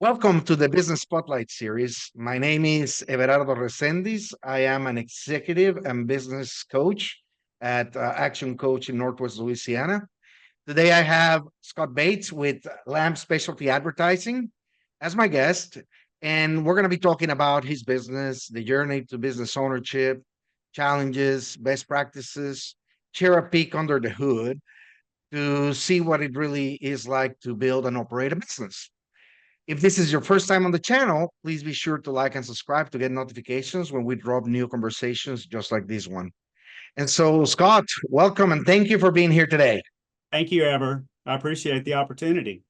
Welcome to the Business Spotlight series. My name is Everardo Resendiz. I am an executive and business coach at Action Coach in Northwest Louisiana. Today I have Scott Bates with Lamb Specialty Advertising as my guest, and we're going to be talking about his business, the journey to business ownership, challenges, best practices, share a peek under the hood to see what it really is like to build and operate a business. If this is your first time on the channel, please be sure to like and subscribe to get notifications when we drop new conversations just like this one. And so, Scott, welcome and thank you for being here today. Thank you, Ever. I appreciate the opportunity.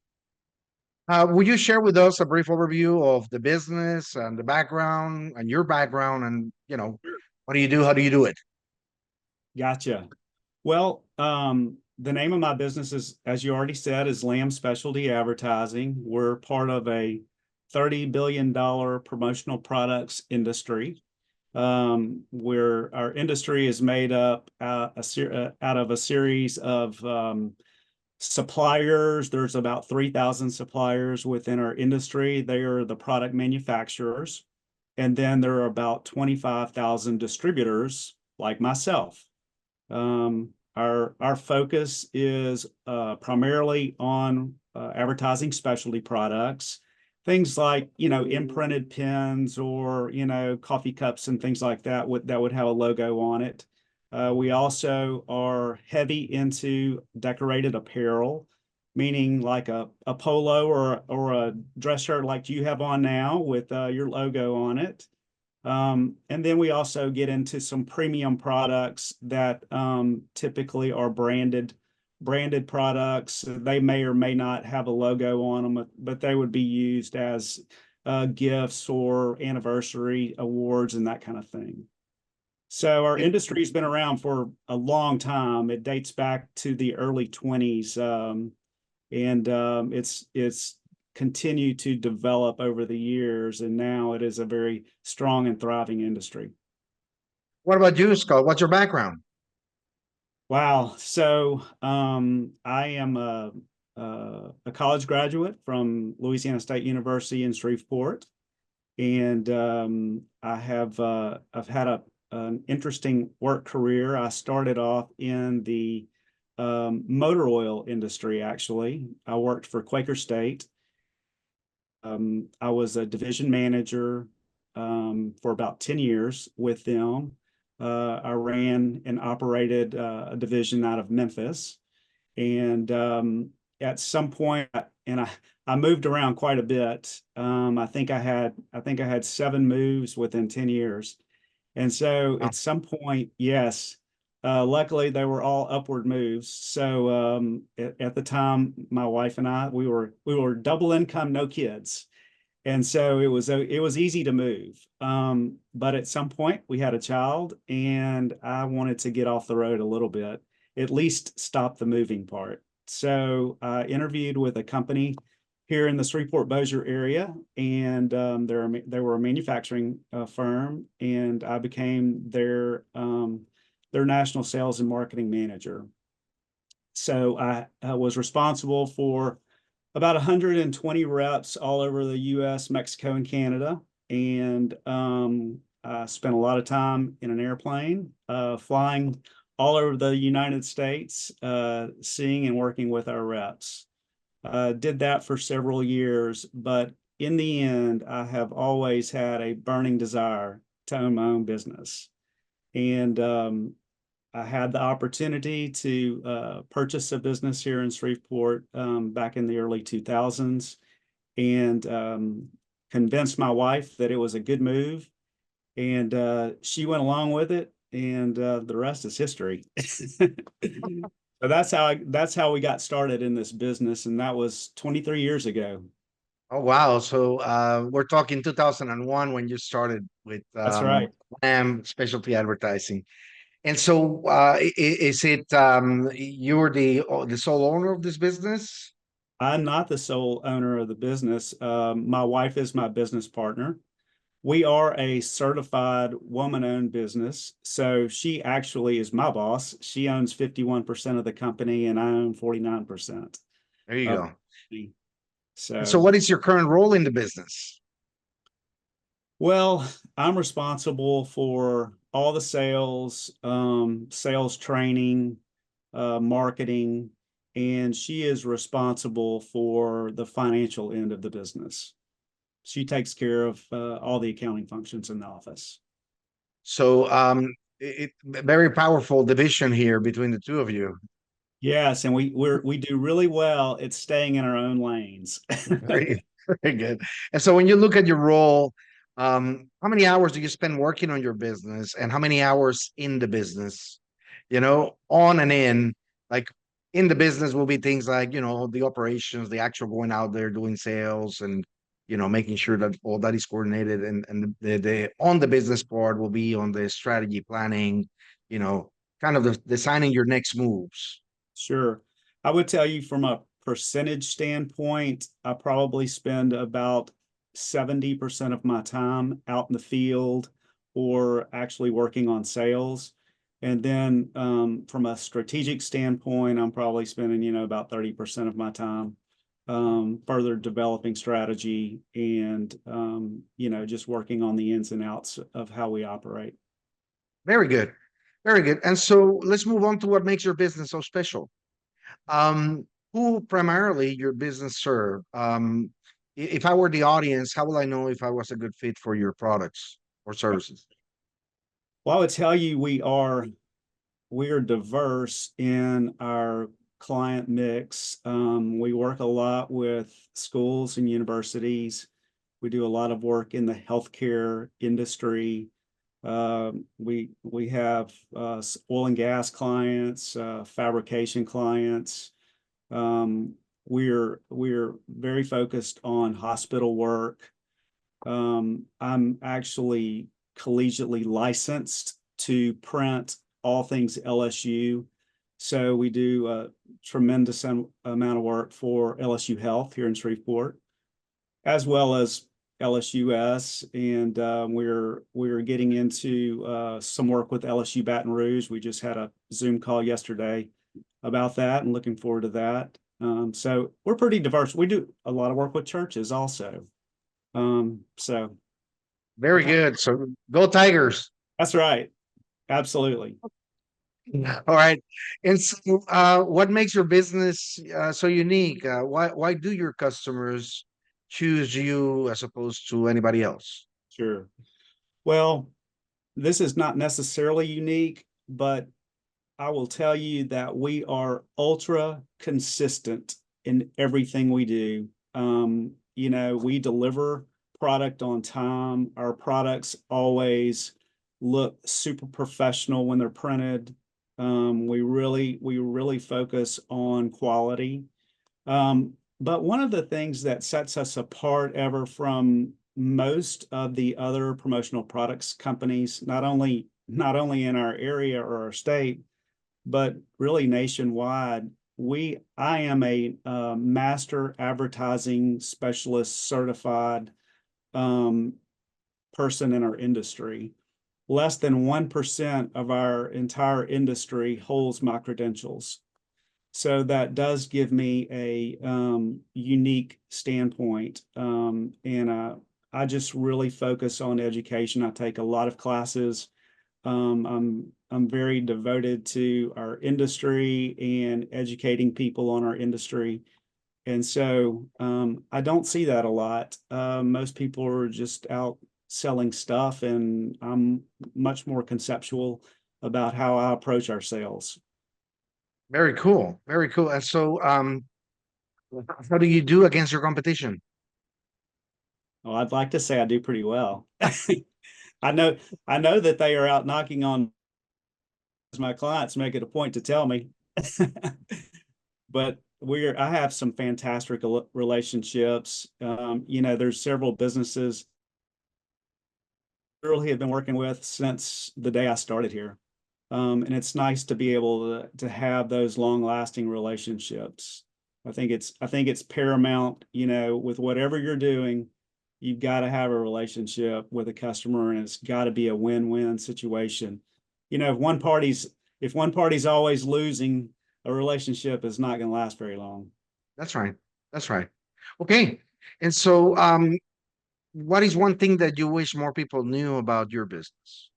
Would you share with us a brief overview of the business and the background and your background and, what do you do? How do you do it? Gotcha. Well, the name of my business is, as you already said, is Lamb Specialty Advertising. We're part of a $30 billion promotional products industry. Where our industry is made up out of a series of suppliers. There's about 3,000 suppliers within our industry. They are the product manufacturers. And then there are about 25,000 distributors like myself. Our focus is primarily on advertising specialty products, things like, imprinted pens or, coffee cups and things like that would have a logo on it. We also are heavy into decorated apparel, meaning like a polo or a dress shirt like you have on now with your logo on it. And then we also get into some premium products that typically are branded products. They may or may not have a logo on them, but they would be used as gifts or anniversary awards and that kind of thing. So our industry's been around for a long time. It dates back to the early 20s, and it's continued to develop over the years, and now it is a very strong and thriving industry. What about you, Scott? What's your background? Wow. So I am a college graduate from Louisiana State University in Shreveport, and I've had an interesting work career. I started off in the motor oil industry, actually. I worked for Quaker State. I was a division manager for about 10 years with them. I ran and operated a division out of Memphis. And at some point, I moved around quite a bit. I think I had 7 moves within 10 years. And so at some point, yes, luckily they were all upward moves. So at the time, my wife and I, we were double income, no kids. And so it was easy to move. But at some point we had a child and I wanted to get off the road a little bit, at least stop the moving part. So I interviewed with a company here in the Shreveport-Bossier area, and they were a manufacturing firm, and I became their national sales and marketing manager. So I was responsible for about 120 reps all over the US, Mexico, and Canada. And I spent a lot of time in an airplane, flying all over the United States, seeing and working with our reps. Did that for several years, but in the end, I have always had a burning desire to own my own business. And I had the opportunity to purchase a business here in Shreveport back in the early 2000s, and convinced my wife that it was a good move. And she went along with it, and the rest is history. So that's how we got started in this business, and that was 23 years ago. Oh, wow. So we're talking 2001 when you started with That's right. Lamb Specialty Advertising. And so is it you're the sole owner of this business? I'm not the sole owner of the business. My wife is my business partner. We are a certified woman-owned business, so she actually is my boss. She owns 51% of the company, and I own 49% There you of the go. company. And so So, what is your current role in the business? well, I'm responsible for all the sales, sales training, marketing, and she is responsible for the financial end of the business. She takes care of all the accounting functions in the office. So very powerful division here between the two of you. Yes, and we do really well at staying in our own lanes. Very, very good. And so when you look at your role, how many hours do you spend working on your business and how many hours in the business? You know, on and in, like in the business will be things like, you know, the operations, the actual going out there doing sales and, you know, making sure that all that is coordinated and the on the business part will be on the strategy planning, you know, kind of the designing your next moves. Sure. I would tell you from a percentage standpoint, I probably spend about 70% of my time out in the field or actually working on sales. And then from a strategic standpoint, I'm probably spending, about 30% of my time further developing strategy and, just working on the ins and outs of how we operate. Very good. Very good. And so let's move on to what makes your business so special. Um, who primarily your business serve? If I were the audience, how will I know if I was a good fit for your products or services? Well, I would tell you we are diverse in our client mix. We work a lot with schools and universities. We do a lot of work in the healthcare industry. We have oil and gas clients, fabrication clients. Um, we're very focused on hospital work. I'm actually collegiately licensed to print all things LSU. So we do a tremendous amount of work for LSU Health here in Shreveport, as well as LSUS, and we're getting into some work with LSU Baton Rouge. We just had a Zoom call yesterday about that, and looking forward to that. So we're pretty diverse. We do a lot of work with churches also. So Very good. So go Tigers. that's right. Absolutely. All right. And so, what makes your business so unique? Why do your customers choose you as opposed to anybody else? Sure. Well, this is not necessarily unique, but I will tell you that we are ultra consistent in everything we do. We deliver product on time. Our products always look super professional when they're printed. We really focus on quality. But one of the things that sets us apart ever from most of the other promotional products companies, not only in our area or our state, but really nationwide, I am a master advertising specialist certified um, person in our industry. Less than 1% of our entire industry holds my credentials. So that does give me a unique standpoint. And I just really focus on education. I take a lot of classes. I'm very devoted to our industry and educating people on our industry. And so I don't see that a lot. Most people are just out selling stuff, and I'm much more conceptual about how I approach our sales. Very cool. Very cool. And so, how do you do against your competition? Well, I'd like to say I do pretty well. I know I know that they are out knocking on my clients, make it a point to tell me. But I have some fantastic relationships. There's several businesses I really have been working with since the day I started here. And it's nice to be able to have those long lasting relationships. I think it's paramount, with whatever you're doing, you've got to have a relationship with a customer, and it's got to be a win-win situation. If one party's always losing, a relationship is not going to last very long. That's right. That's right. Okay. And so, what is one thing that you wish more people knew about your business?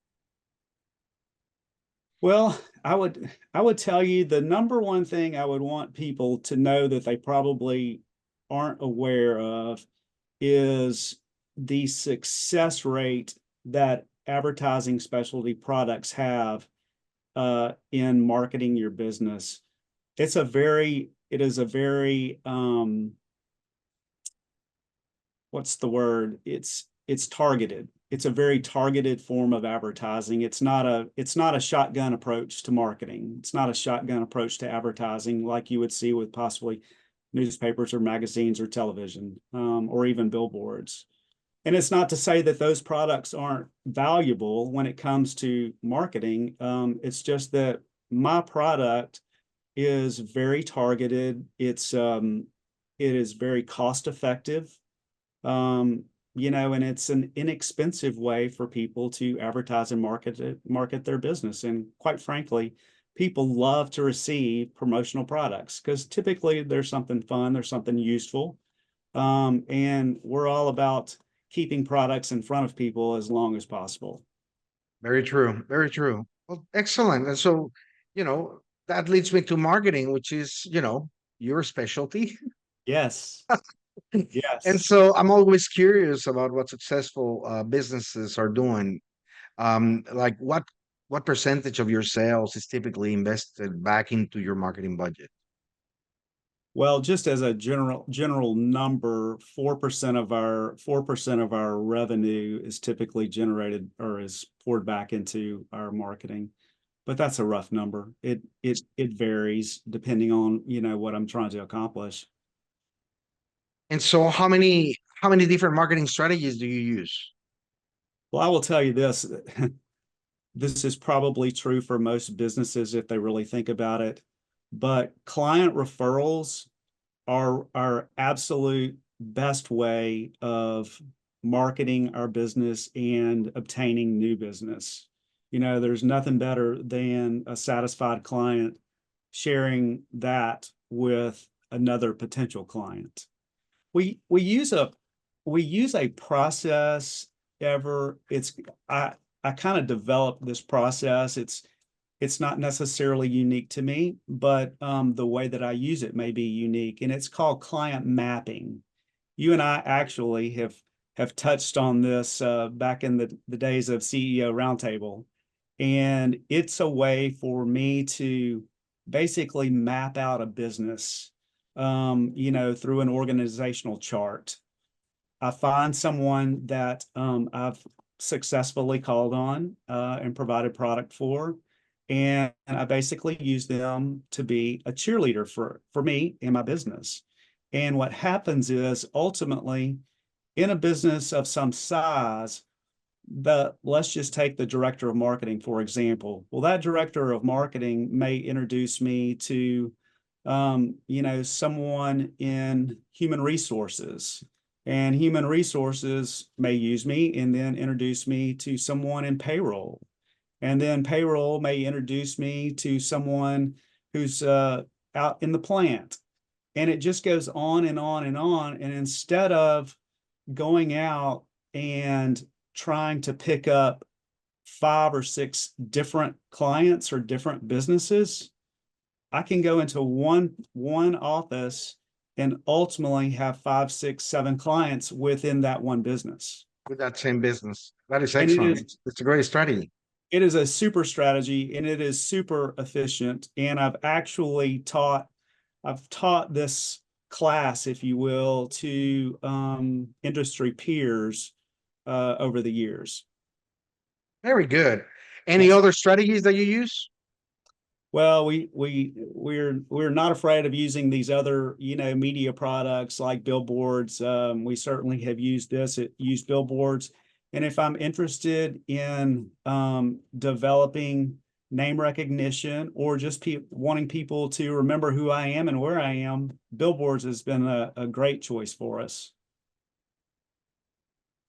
Well, I would tell you the number one thing I would want people to know that they probably aren't aware of is the success rate that advertising specialty products have in marketing your business. It is a very what's the word? It's targeted. It's a very targeted form of advertising. It's not a shotgun approach to marketing. It's not a shotgun approach to advertising like you would see with possibly newspapers or magazines or television, or even billboards. And it's not to say that those products aren't valuable when it comes to marketing. It's just that my product is very targeted. It is very cost effective, um, and it's an inexpensive way for people to advertise and market their business. And quite frankly, people love to receive promotional products because typically there's something fun, there's something useful, and we're all about keeping products in front of people as long as possible. Very true. Very true. Well, excellent. And so, that leads me to marketing, which is, your specialty. Yes, And yes. so I'm always curious about what successful businesses are doing. Like what percentage of your sales is typically invested back into your marketing budget? Well, just as a general number, 4% of our revenue is typically generated or is poured back into our marketing. But that's a rough number. It varies depending on, what I'm trying to accomplish. And so how many different marketing strategies do you use? Well, I will tell you this, this is probably true for most businesses if they really think about it, but client referrals are our absolute best way of marketing our business and obtaining new business. There's nothing better than a satisfied client sharing that with another potential client. We use a process ever. I kind of developed this process. It's not necessarily unique to me, but the way that I use it may be unique, and it's called client mapping. You and I actually have touched on this back in the days of CEO Roundtable, and it's a way for me to basically map out a business, through an organizational chart. I find someone that I've successfully called on and provided product for, and I basically use them to be a cheerleader for me and my business. And what happens is ultimately in a business of some size, let's just take the director of marketing, for example. Well, that director of marketing may introduce me to, someone in human resources, and human resources may use me and then introduce me to someone in payroll. And then payroll may introduce me to someone who's out in the plant. And it just goes on and on and on. And instead of going out and trying to pick up 5 or 6 different clients or different businesses, I can go into one office and ultimately have 5, 6, 7 clients within that one business. With that same business? That is And excellent. It's a great strategy. it is a super strategy and it is super efficient. And I've taught this class, if you will, to industry peers over the years. Very good. Any Yes. other strategies that you use? Well, we're not afraid of using these other, media products like billboards. We certainly have used billboards. And if I'm interested in developing name recognition or just wanting people to remember who I am and where I am, billboards has been a great choice for us.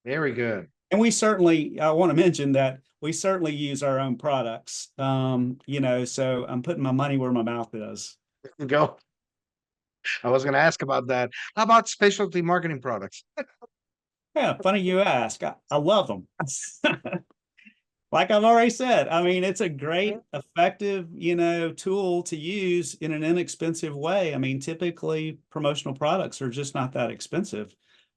Very good. And I want to mention that we certainly use our own products. So I'm putting my money where my mouth is. Go. I was going to ask about that. How about specialty marketing products? Yeah, funny you ask. I love them. Like I've already said, I mean, it's a great, effective, tool to use in an inexpensive way. I mean, typically promotional products are just not that expensive.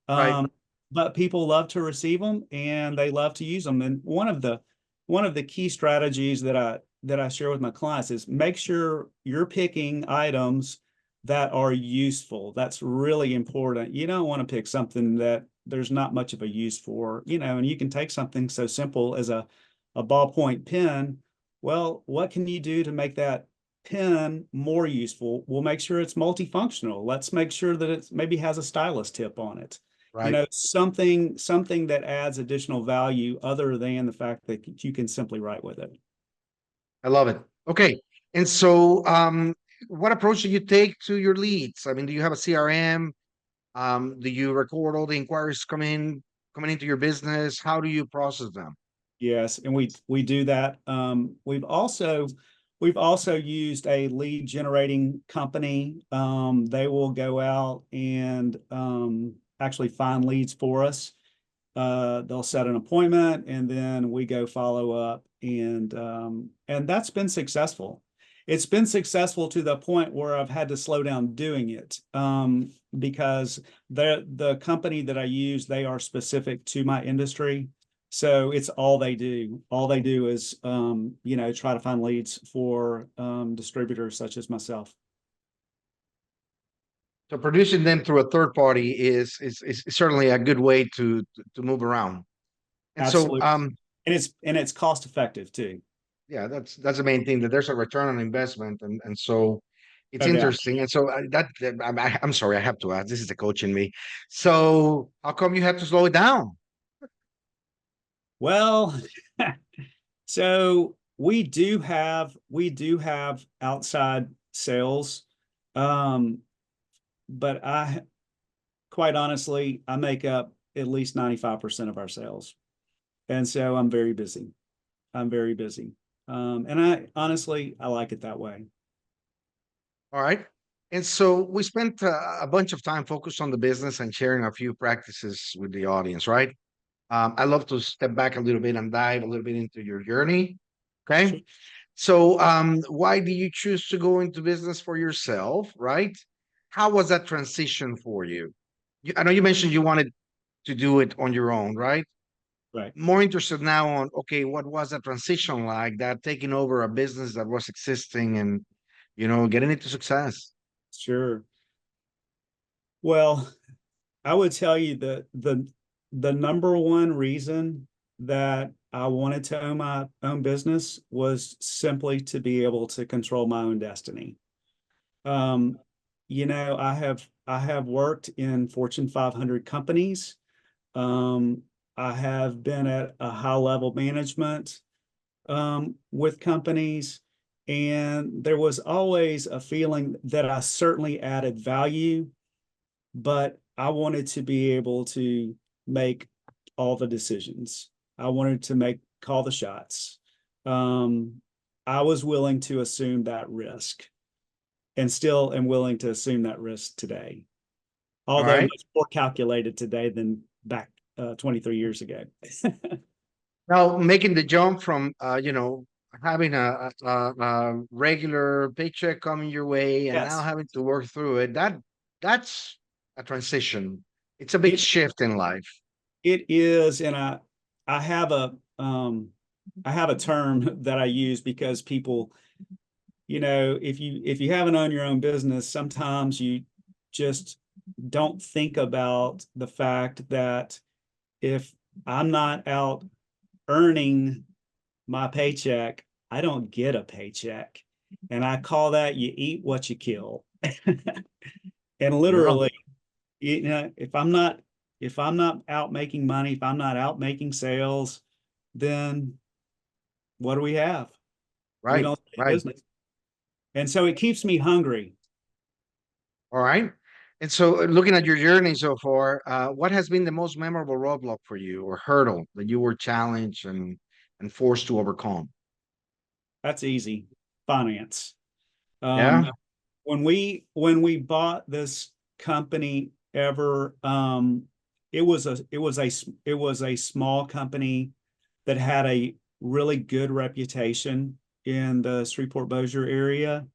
Right. Um, but people love to receive them and they love to use them. And one of the key strategies that I share with my clients is make sure you're picking items that are useful. That's really important. You don't want to pick something that there's not much of a use for, and you can take something so simple as a ballpoint pen. Well, what can you do to make that pen more useful? We'll make sure it's multifunctional. Let's make sure that it maybe has a stylus tip on it. Right. Something that adds additional value other than the fact that you can simply write with it. I love it. Okay. And so, what approach do you take to your leads? I mean, do you have a CRM? Do you record all the inquiries coming into your business? How do you process them? Yes, and we do that. We've also used a lead generating company. They will go out and actually find leads for us. They'll set an appointment and then we go follow up and that's been successful. It's been successful to the point where I've had to slow down doing it because the company that I use, they are specific to my industry. So it's all they do. All they do is try to find leads for distributors such as myself. So producing them through a third party is certainly a good way to move around. And so, Absolutely. And it's cost effective too. yeah, that's the main thing, that there's a return on investment, and so it's No doubt. interesting. And so I'm sorry, I have to ask. This is the coach in me. So how come you have to slow it down? Well, so we do have outside sales. Um, but I quite honestly, I make up at least 95% of our sales. And so I'm very busy. I'm very busy. And I like it that way. All right. And so we spent a bunch of time focused on the business and sharing a few practices with the audience, right? I love to step back a little bit and dive a little bit into your journey. Sure. Okay. So, why do you choose to go into business for yourself, right? How was that transition for you? I know you mentioned you wanted to do it on your own, right? Right. More interested now on, okay, what was that transition like, that taking over a business that was existing and, getting it to success? Sure. Well, I would tell you that the number one reason that I wanted to own my own business was simply to be able to control my own destiny. Um, I have worked in Fortune 500 companies. Um, I have been at a high level management with companies, and there was always a feeling that I certainly added value, but I wanted to be able to make all the decisions. I wanted to call the shots. Um, I was willing to assume that risk and still am willing to assume that risk today, All although right. much more calculated today than back 23 years ago. Now, making the jump from, having a regular paycheck coming your way and now Yes, having to work through it, that's a transition. It's a big it shift in life. it is, and I have a um, I have a term that I use because people, if you haven't owned your own business, sometimes you just don't think about the fact that if I'm not out earning my paycheck, I don't get a paycheck. And I call that you eat what you kill. And Yeah. literally, if I'm not out making money, if I'm not out making sales, then what do we have? We Right. don't have any Right. business. And so it keeps me hungry. All right. And so, looking at your journey so far, what has been the most memorable roadblock for you or hurdle that you were challenged and forced to overcome? That's easy. Finance. Um, Yeah. when we bought this company ever, it was a small company that had a really good reputation in the Shreveport Bossier area.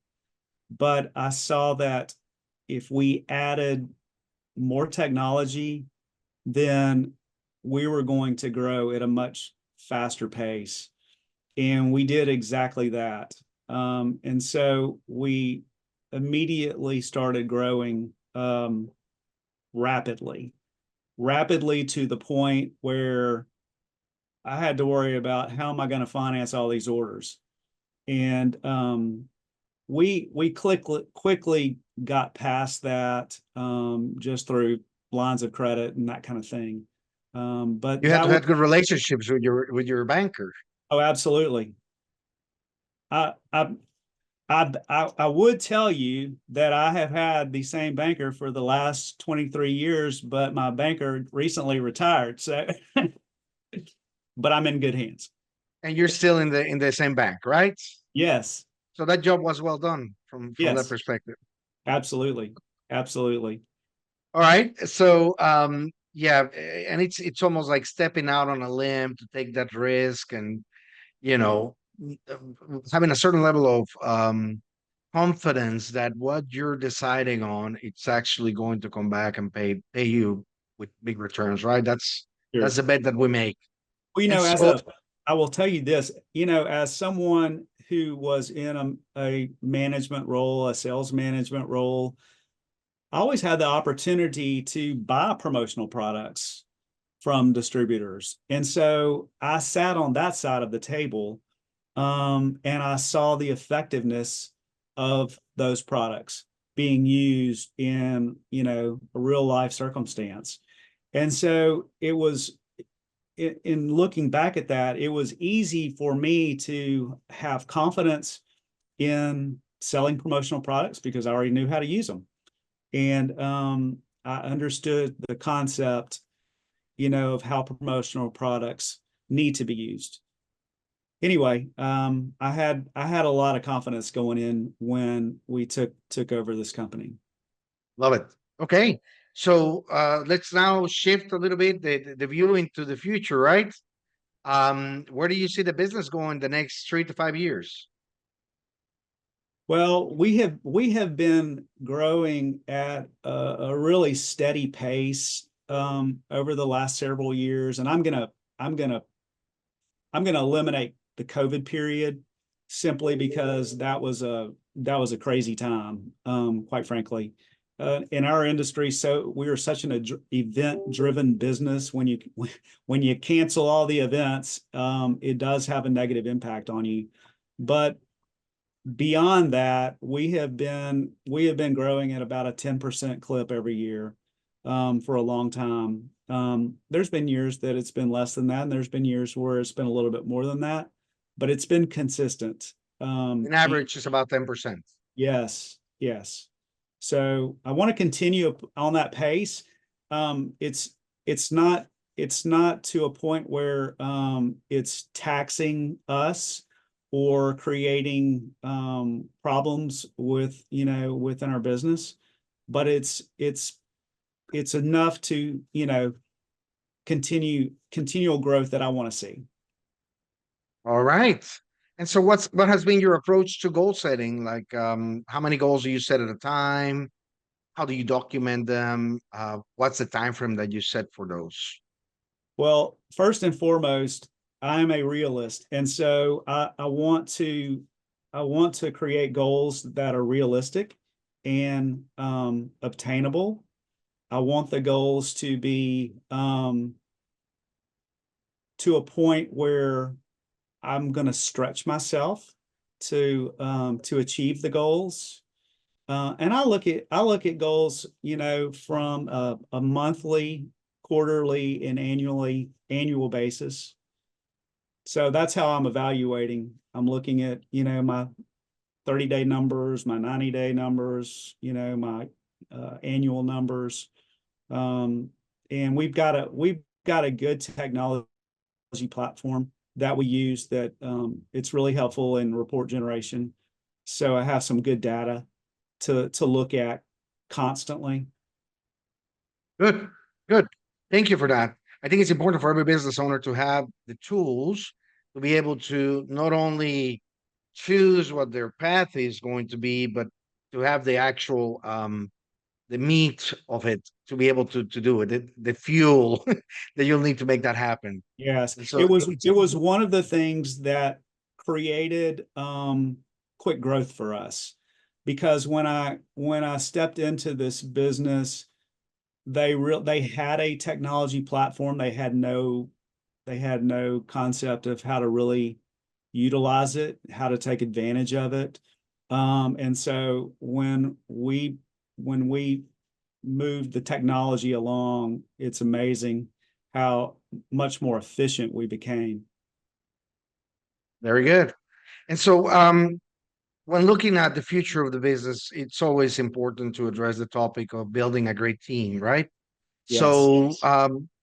But I saw that if we added more technology, then we were going to grow at a much faster pace. And we did exactly that. And so we immediately started growing rapidly, rapidly to the point where I had to worry about how am I going to finance all these orders. And we quickly got past that just through lines of credit and that kind of thing. But You had that to was, have good relationships with your banker. oh, absolutely. I, I I would tell you that I have had the same banker for the last 23 years, but my banker recently retired. So, but I'm in good hands. And you're still in the same bank, right? Yes, So that job was well done from that yes, perspective. absolutely. Absolutely. All right. So yeah, and it's almost like stepping out on a limb to take that risk, and you know, having a certain level of confidence that what you're deciding on, it's actually going to come back and pay you with big returns, right? That's Sure. the bet that we make. Well, And so I will tell you this, as someone who was in a management role, a sales management role, I always had the opportunity to buy promotional products from distributors. And so I sat on that side of the table, and I saw the effectiveness of those products being used in, a real life circumstance. And so it was in looking back at that, it was easy for me to have confidence in selling promotional products because I already knew how to use them. And I understood the concept, of how promotional products need to be used. Anyway, I had a lot of confidence going in when we took over this company. love it. Okay. So let's now shift a little bit the view into the future, right? Where do you see the business going the next 3 to 5 years? Well, we have been growing at a really steady pace over the last several years, and I'm gonna eliminate the COVID period simply because that was a crazy time, quite frankly, in our industry. So we are such an event-driven business. When you cancel all the events, it does have a negative impact on you. But beyond that, we have been growing at about a 10% clip every year for a long time. There's been years that it's been less than that, and there's been years where it's been a little bit more than that, but it's been consistent. In average, it's about 10%. Yes, yes. So I want to continue on that pace. It's it's not it's not to a point where it's taxing us or creating problems within our business, but it's enough to continual growth that I want to see. All right. And so what has been your approach to goal setting? Like how many goals do you set at a time? How do you document them? What's the time frame that you set for those? Well, first and foremost, I'm a realist, and so I want to create goals that are realistic and obtainable. I want the goals to be to a point where I'm going to stretch myself to achieve the goals. And I look at goals, from a monthly, quarterly, and annual basis. So that's how I'm evaluating. I'm looking at, my 30-day numbers, my 90-day numbers, my annual numbers. Um, and we've got a good technology platform that we use that it's really helpful in report generation. So I have some good data to look at constantly. Good, good. Thank you for that. I think it's important for every business owner to have the tools to be able to not only choose what their path is going to be, but to have the actual the meat of it to be able to do it, the fuel that you'll need to make that happen. Yes, And so it was one of the things that created quick growth for us because when I stepped into this business, they had a technology platform. They had no concept of how to really utilize it, how to take advantage of it. And so when we moved the technology along, it's amazing how much more efficient we became. very good. And so when looking at the future of the business, it's always important to address the topic of building a great team, right? Yes. So,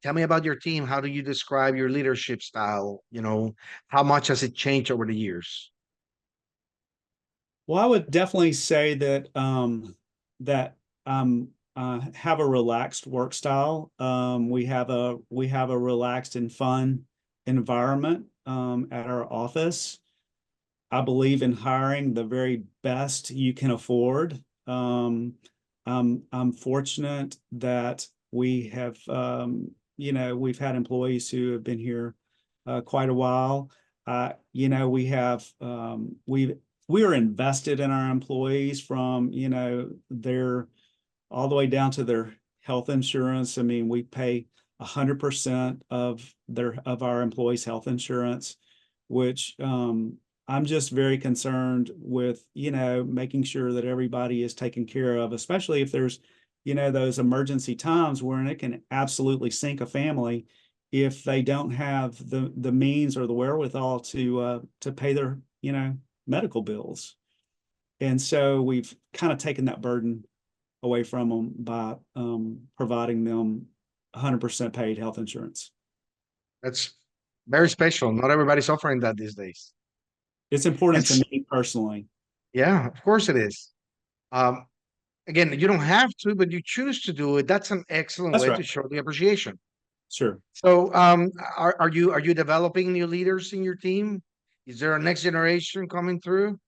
tell me about your team. How do you describe your leadership style? You know, how much has it changed over the years? Well, I would definitely say that that have a relaxed work style. We have a relaxed and fun environment at our office. I believe in hiring the very best you can afford. I'm fortunate that we have, we've had employees who have been here quite a while. We have, we are invested in our employees from, their all the way down to their health insurance. I mean, we pay 100% of our employees' health insurance, which I'm just very concerned with, making sure that everybody is taken care of, especially if there's, those emergency times where it can absolutely sink a family if they don't have the means or the wherewithal to pay their, medical bills. And so we've kind of taken that burden away from them by providing them 100% paid health insurance. That's very special. Not everybody's offering that these days. It's important to It's me personally. yeah, of course it is. Um, Again, you don't have to, but you choose to do it. That's an excellent That's way right. to show the appreciation. Sure. So, are you developing new leaders in your team? Is there a next generation coming through?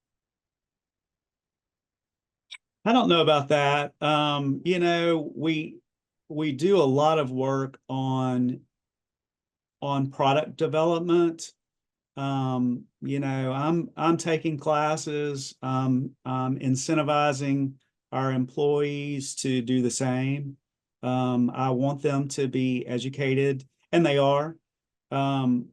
I don't know about that. We do a lot of work on product development. I'm taking classes. I'm incentivizing our employees to do the same. I want them to be educated, and they are. Um,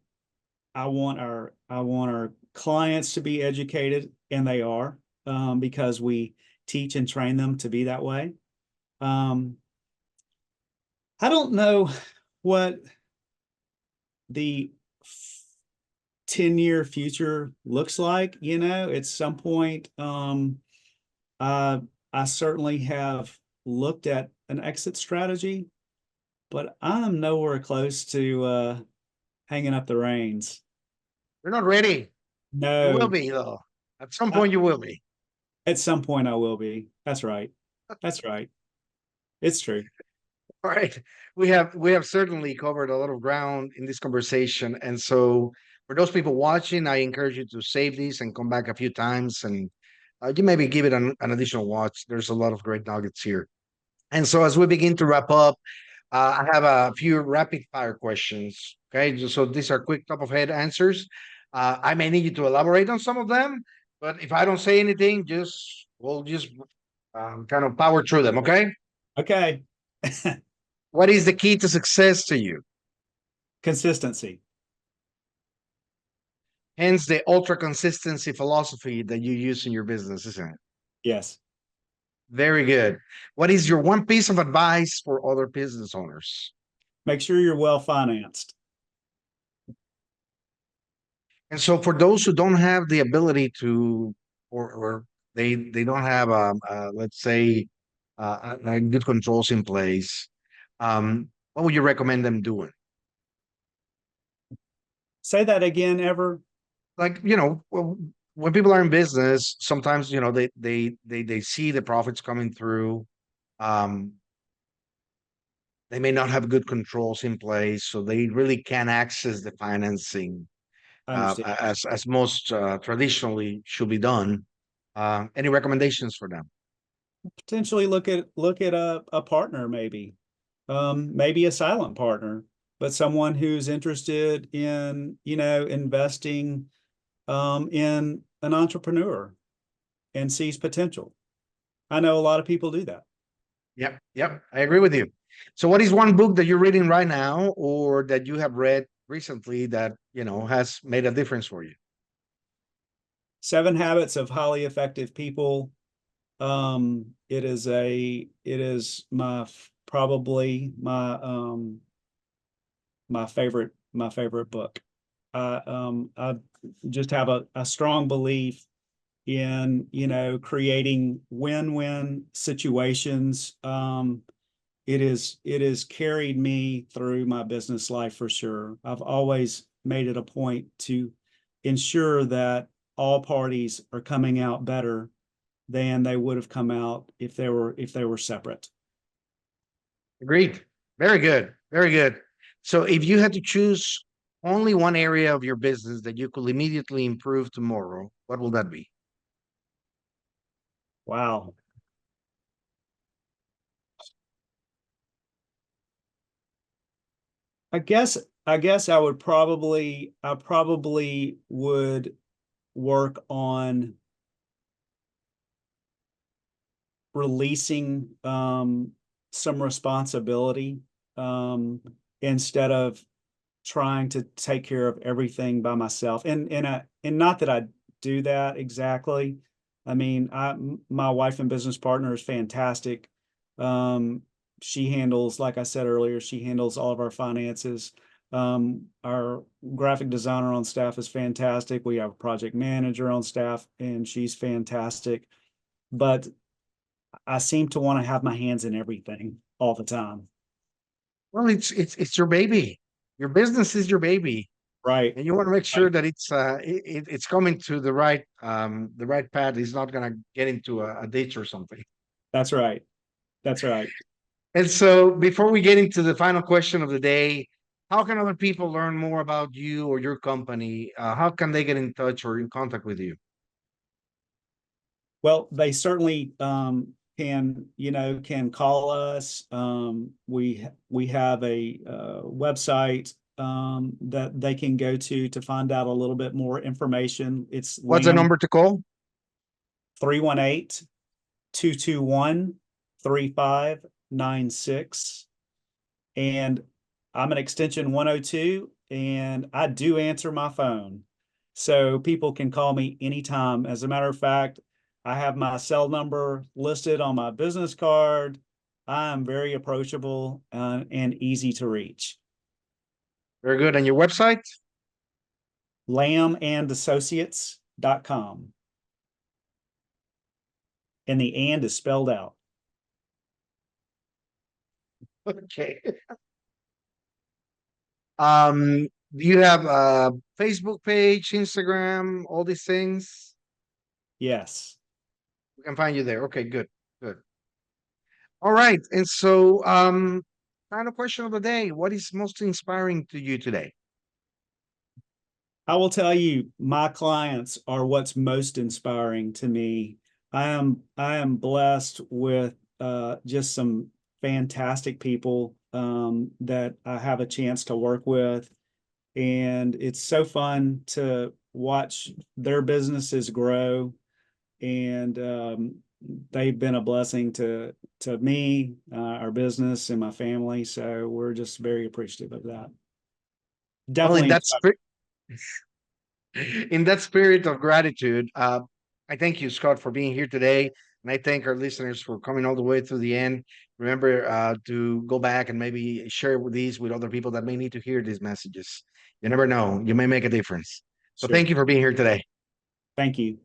I want our clients to be educated, and they are, because we teach and train them to be that way. Um, I don't know what the 10-year future looks like. At some point, uh, I certainly have looked at an exit strategy, but I'm nowhere close to hanging up the reins. You're not ready. You will No, be though. At some I, point, you will be. at some point I will be. That's right. That's right. It's true. All right. We have certainly covered a lot of ground in this conversation. And so for those people watching, I encourage you to save these and come back a few times and you maybe give it an additional watch. There's a lot of great nuggets here. And so as we begin to wrap up, I have a few rapid fire questions. Okay. So these are quick top of head answers. I may need you to elaborate on some of them, but if I don't say anything, we'll just kind of power through them. Okay. Okay. What is the key to success to you? Consistency. Hence the ultra consistency philosophy that you use in your business, isn't it? Yes. Very good. What is your one piece of advice for other business owners? Make sure you're well financed. And so for those who don't have the ability to, or they don't have, let's say, good controls in place, what would you recommend them doing? Say that again, ever. Like, you know, well, when people are in business, sometimes they see the profits coming through. Um, they may not have good controls in place, so they really can't access the financing I understand. as most traditionally should be done. Any recommendations for them? Potentially look at a partner, maybe. Maybe a silent partner, but someone who's interested in, investing in an entrepreneur and sees potential. I know a lot of people do that. Yep, yep, I agree with you. So, what is one book that you're reading right now, or that you have read recently that has made a difference for you? Seven Habits of Highly Effective People. It is probably my favorite book. I just have a strong belief in, creating win-win situations. It has carried me through my business life for sure. I've always made it a point to ensure that all parties are coming out better than they would have come out if they were separate. Agreed. Very good. Very good. So, if you had to choose only one area of your business that you could immediately improve tomorrow, what will that be? Wow. I guess I guess I probably would work on releasing some responsibility, instead of trying to take care of everything by myself. And not that I do that exactly. I mean, my wife and business partner is fantastic. Um, she handles, like I said earlier, she handles all of our finances. Our graphic designer on staff is fantastic. We have a project manager on staff, and she's fantastic. But I seem to want to have my hands in everything all the time. Well, it's your baby. Your business is your baby, Right. and you want to make sure Right. that it's coming to the right path. It's not going to get into a ditch or something. That's right. That's right. And so, before we get into the final question of the day, how can other people learn more about you or your company? How can they get in touch or in contact with you? Well, they certainly can call us. We have a website that they can go to find out a little bit more information. It's What's the Lamb number to call? 318-221-3596. And I'm an extension 102, and I do answer my phone. So people can call me anytime. As a matter of fact, I have my cell number listed on my business card. I am very approachable and easy to reach. Very good. And your website? Lambandassociates.com. And the and is spelled out. Okay. Do you have a Facebook page, Instagram, all these things? Yes. We can find you there. Okay, good, good. All right. And so, final question of the day. What is most inspiring to you today? I will tell you, my clients are what's most inspiring to me. I am blessed with just some fantastic people that I have a chance to work with, and it's so fun to watch their businesses grow. And they've been a blessing to me, our business, and my family. So we're just very appreciative of that. Well, Definitely inspired. in that spirit of gratitude, I thank you, Scott, for being here today, and I thank our listeners for coming all the way through the end. Remember to go back and maybe share these with other people that may need to hear these messages. You never know; you may make a difference. So, Sure. thank you for being here today. Thank you.